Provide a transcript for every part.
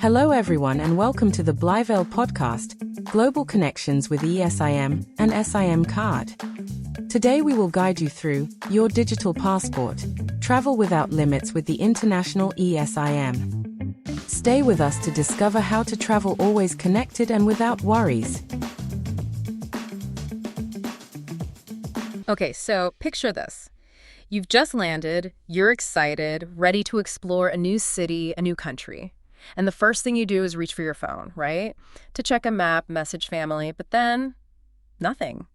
Hello everyone and welcome to the Blyvale podcast, Global Connections with eSIM and SIM Card. Today we will guide you through your digital passport, travel without limits with the international eSIM. Stay with us to discover how to travel always connected and without worries. Okay, so picture this. You've just landed, you're excited, ready to explore a new city, a new country. And the first thing you do is reach for your phone, right? To check a map, message family, but then nothing.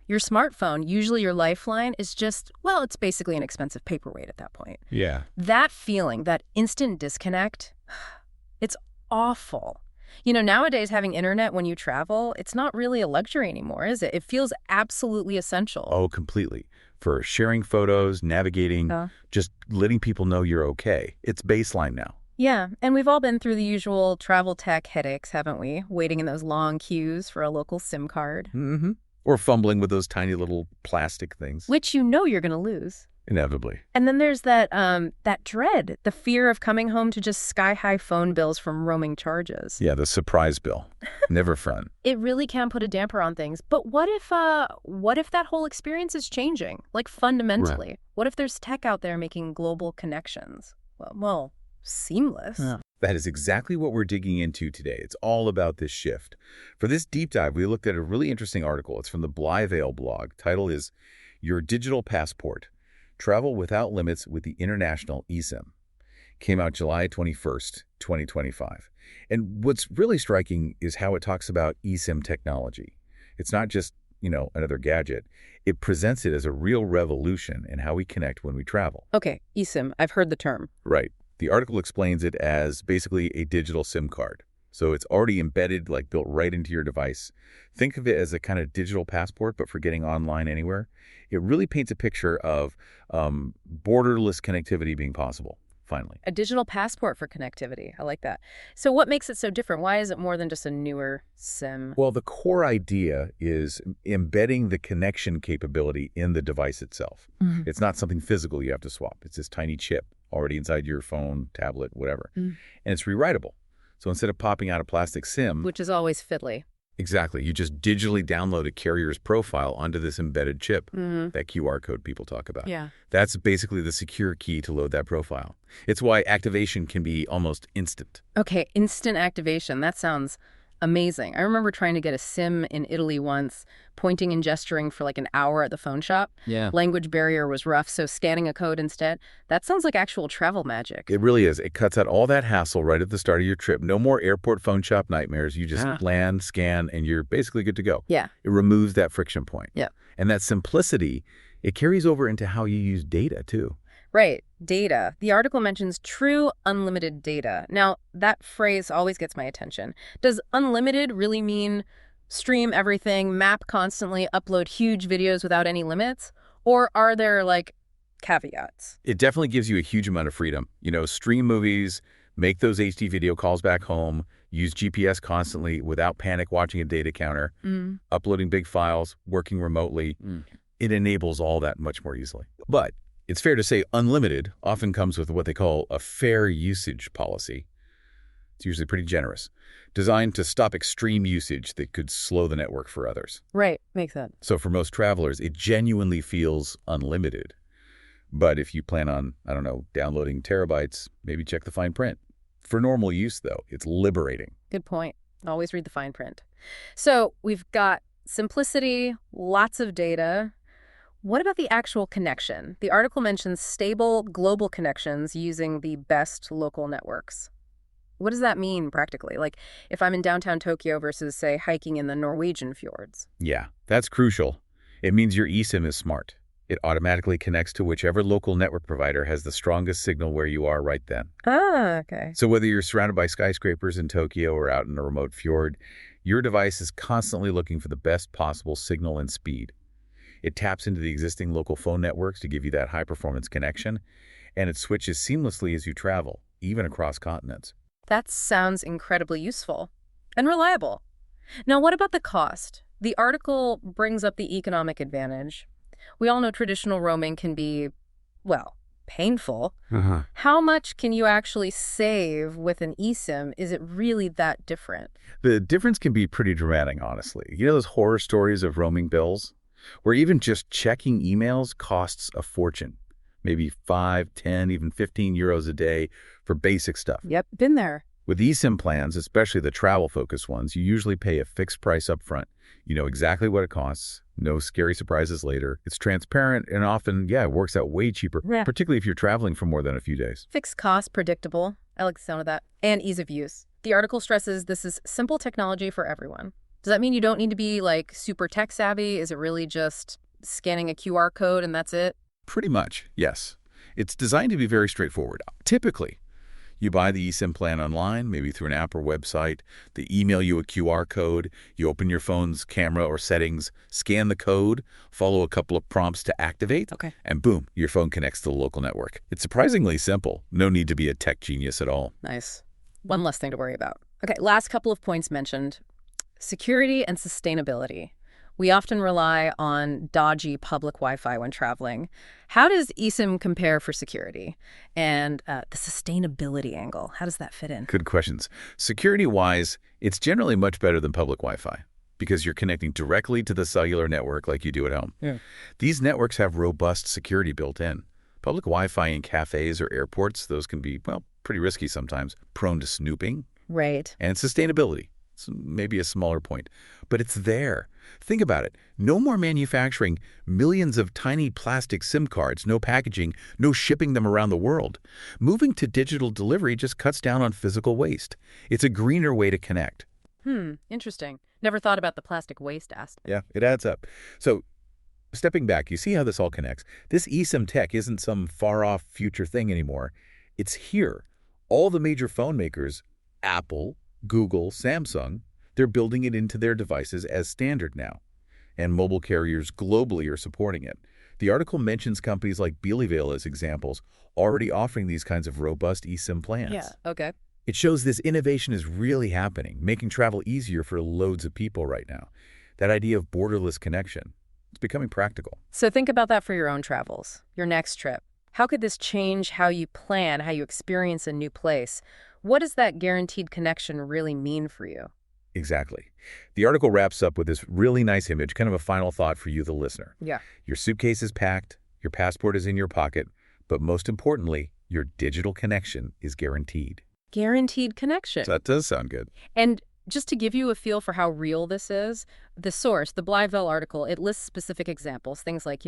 Your smartphone, usually your lifeline, is just, well, it's basically an expensive paperweight at that point. Yeah. That feeling, that instant disconnect, it's awful. You know, nowadays having internet when you travel, it's not really a luxury anymore, is it? It feels absolutely essential. Oh, completely. For sharing photos, navigating, just letting people know you're okay. It's baseline now. Yeah, and we've all been through the usual travel tech headaches, haven't we? Waiting in those long queues for a local SIM card. Mm-hmm. Or fumbling with those tiny little plastic things. Which you know you're going to lose. Inevitably. And then there's that dread, the fear of coming home to just sky-high phone bills from roaming charges. Yeah, the surprise bill. Never fun. It really can put a damper on things. But what if that whole experience is changing, like fundamentally? Right. What if there's tech out there making global connections? Well, seamless. Yeah. That is exactly what we're digging into today. It's all about this shift. For this deep dive, we looked at a really interesting article. It's from the Blyvale blog. Title is Your Digital Passport: Travel Without Limits with the International eSIM. Came out July 21st, 2025. And what's really striking is how it talks about eSIM technology. It's not just, another gadget. It presents it as a real revolution in how we connect when we travel. Okay, eSIM. I've heard the term. Right. The article explains it as basically a digital SIM card. So it's already embedded, like built right into your device. Think of it as a kind of digital passport, but for getting online anywhere. It really paints a picture of borderless connectivity being possible, finally. A digital passport for connectivity. I like that. So what makes it so different? Why is it more than just a newer SIM? Well, the core idea is embedding the connection capability in the device itself. Mm-hmm. It's not something physical you have to swap. It's this tiny chip already inside your phone, tablet, whatever. And it's rewritable. So instead of popping out a plastic SIM... Which is always fiddly. Exactly. You just digitally download a carrier's profile onto this embedded chip, that QR code people talk about. Yeah. That's basically the secure key to load that profile. It's why activation can be almost instant. Okay, instant activation. That sounds amazing. I remember trying to get a SIM in Italy once, pointing and gesturing for like an hour at the phone shop. Yeah. Language barrier was rough, so scanning a code instead. That sounds like actual travel magic. It really is. It cuts out all that hassle right at the start of your trip. No more airport phone shop nightmares. You just land, scan, and you're basically good to go. Yeah. It removes that friction point. Yeah. And that simplicity, it carries over into how you use data, too. Right. Data. The article mentions true unlimited data. Now, that phrase always gets my attention. Does unlimited really mean stream everything, map constantly, upload huge videos without any limits? Or are there, caveats? It definitely gives you a huge amount of freedom. Stream movies, make those HD video calls back home, use GPS constantly without panic watching a data counter, uploading big files, working remotely. It enables all that much more easily. But it's fair to say unlimited often comes with what they call a fair usage policy. It's usually pretty generous, designed to stop extreme usage that could slow the network for others. Right. Makes sense. So for most travelers, it genuinely feels unlimited. But if you plan on, downloading terabytes, maybe check the fine print. For normal use, though, it's liberating. Good point. Always read the fine print. So we've got simplicity, lots of data. What about the actual connection? The article mentions stable global connections using the best local networks. What does that mean practically? Like if I'm in downtown Tokyo versus, say, hiking in the Norwegian fjords? Yeah, that's crucial. It means your eSIM is smart. It automatically connects to whichever local network provider has the strongest signal where you are right then. Ah, okay. So whether you're surrounded by skyscrapers in Tokyo or out in a remote fjord, your device is constantly looking for the best possible signal and speed. It taps into the existing local phone networks to give you that high-performance connection, and it switches seamlessly as you travel, even across continents. That sounds incredibly useful and reliable. Now, what about the cost? The article brings up the economic advantage. We all know traditional roaming can be, painful. Uh-huh. How much can you actually save with an eSIM? Is it really that different? The difference can be pretty dramatic, honestly. You know those horror stories of roaming bills? Where even just checking emails costs a fortune. Maybe 5, 10, even 15 euros a day for basic stuff. Yep, been there. With eSIM plans, especially the travel-focused ones, you usually pay a fixed price up front. You know exactly what it costs, no scary surprises later. It's transparent and often, it works out way cheaper, particularly if you're traveling for more than a few days. Fixed cost, predictable. I like the sound of that. And ease of use. The article stresses this is simple technology for everyone. Does that mean you don't need to be like super tech savvy? Is it really just scanning a QR code and that's it? Pretty much, yes. It's designed to be very straightforward. Typically, you buy the eSIM plan online, maybe through an app or website. They email you a QR code. You open your phone's camera or settings, scan the code, follow a couple of prompts to activate, and boom, your phone connects to the local network. It's surprisingly simple. No need to be a tech genius at all. Nice. One less thing to worry about. Okay, last couple of points mentioned. Security and sustainability. We often rely on dodgy public Wi-Fi when traveling. How does eSIM compare for security? And the sustainability angle, how does that fit in? Good questions. Security-wise, it's generally much better than public Wi-Fi because you're connecting directly to the cellular network like you do at home. Yeah. These networks have robust security built in. Public Wi-Fi in cafes or airports, those can be, pretty risky sometimes, prone to snooping. Right. And sustainability. It's maybe a smaller point, but it's there. Think about it. No more manufacturing millions of tiny plastic SIM cards, no packaging, no shipping them around the world. Moving to digital delivery just cuts down on physical waste. It's a greener way to connect. Interesting. Never thought about the plastic waste aspect. Yeah, it adds up. So, stepping back, you see how this all connects. This eSIM tech isn't some far-off future thing anymore. It's here. All the major phone makers, Apple, Google, Samsung, they're building it into their devices as standard now. And mobile carriers globally are supporting it. The article mentions companies like Bielefeld as examples, already offering these kinds of robust eSIM plans. Yeah, okay. It shows this innovation is really happening, making travel easier for loads of people right now. That idea of borderless connection, it's becoming practical. So think about that for your own travels, your next trip. How could this change how you plan, how you experience a new place? What does that guaranteed connection really mean for you? Exactly. The article wraps up with this really nice image, kind of a final thought for you, the listener. Yeah. Your suitcase is packed, your passport is in your pocket, but most importantly, your digital connection is guaranteed. Guaranteed connection. That does sound good. And just to give you a feel for how real this is, the source, the Blivell article, it lists specific examples, things like,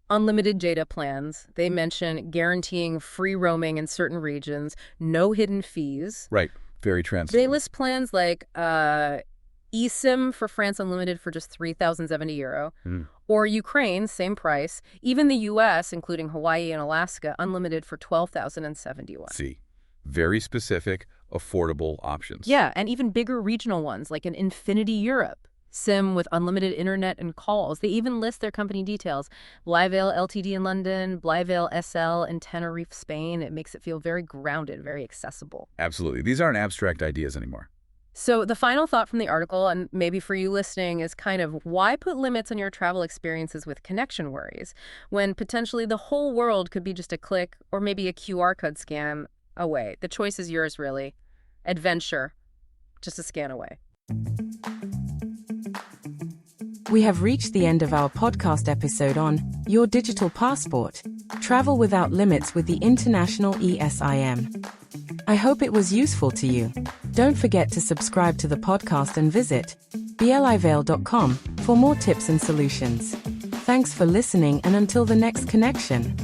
unlimited data plans. They mention guaranteeing free roaming in certain regions, no hidden fees. Right. Very transparent. They list plans like eSIM for France Unlimited for just €3,070. Or Ukraine, same price. Even the U.S., including Hawaii and Alaska, unlimited for $12,071. See, very specific, affordable options. Yeah, and even bigger regional ones like an Infinity Europe. SIM with unlimited internet and calls. They even list their company details. Blivell Ltd in London, Blivell SL in Tenerife, Spain. It makes it feel very grounded, very accessible. Absolutely. These aren't abstract ideas anymore. So the final thought from the article, and maybe for you listening, is kind of why put limits on your travel experiences with connection worries when potentially the whole world could be just a click or maybe a QR code scan away? The choice is yours, really. Adventure, just a scan away. We have reached the end of our podcast episode on Your Digital Passport. Travel without limits with the International eSIM. I hope it was useful to you. Don't forget to subscribe to the podcast and visit blivell.com for more tips and solutions. Thanks for listening, and until the next connection.